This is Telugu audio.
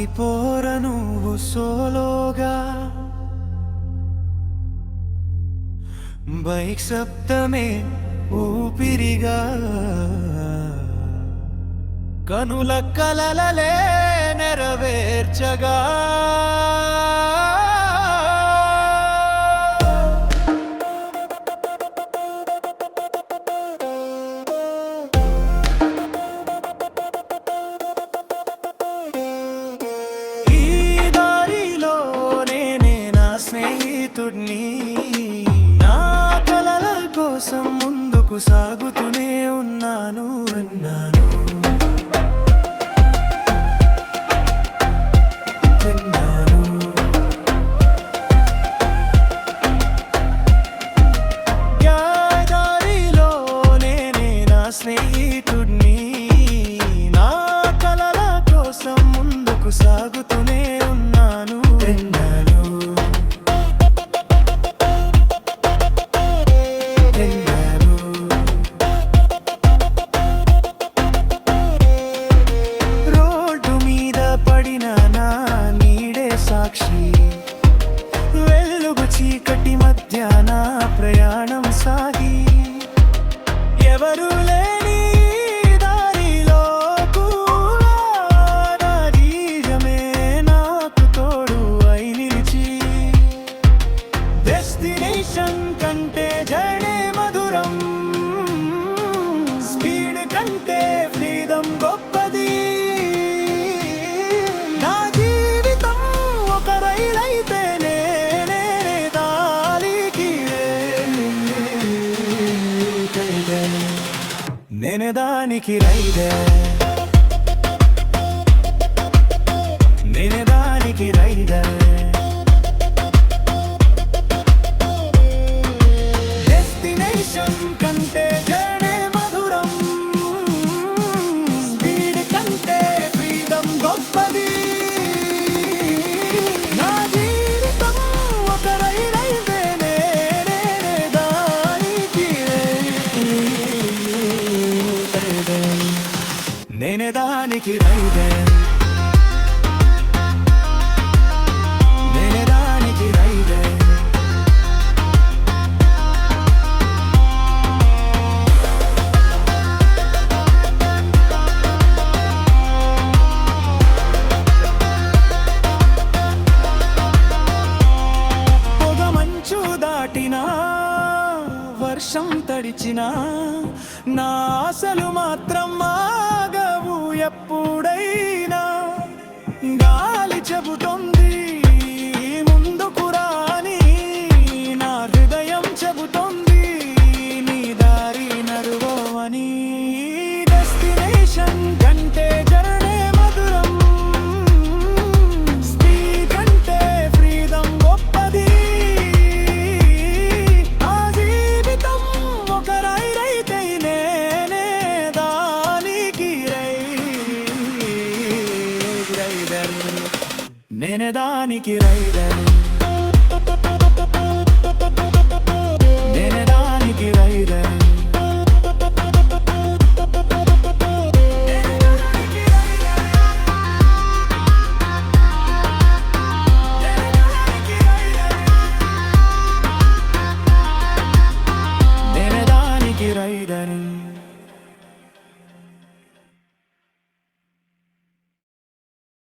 సాగిపోర నువ్వు సోలోగా బైక్ శబ్దమే ఊపిరిగా కనుల కలలలే నెరవేర్చగా నా కలల కోసం ముందుకు సాగుతూనే ఉన్నాను దారిలో నేనే నా స్నేహితుడిని నా కలల కోసం ముందుకు సాగుతూనే ఉన్నాను వెలుగు చీకటి మధ్య నా ప్రయాణం సాగి ఎవరు లేని దారిలో నా జీవమే నాకు తోడు అయి నిలిచి డెస్టినేషన్ కంటే జర్నీ మధురం స్పీడ్ కంటే ఫ్రీడమ్ గొప్పది నేనే దానికి రైడర్ నేనే దానికి రైడర్ డెస్టినేషన్ కంటే జర్నీ మధురం స్పీడ్ కంటే ఫ్రీడమ్ గొప్పది నా జీవితం ఒక రైలైతే నేనే దానికి నేనే దానికి రైడర్ నేనే దానికి రైడర్ పొగ మంచు దాటినా వర్షం తడిచినా నా ఆశలు మాత్రం ఆగవు ఎప్పుడైనా గాలి చెబుతోంది ముందుకు రాని నా హృదయం చెబుతోంది నీ దారి నడువని డెస్టినేషన్ కంటే జర్నీ మధురం స్పీడ్ కంటే ఫ్రీడమ్ గొప్పది ఆ జీవితం ఒక రైలైతే నేనే దానికి రైడర్ నేనే దానికి రైడర్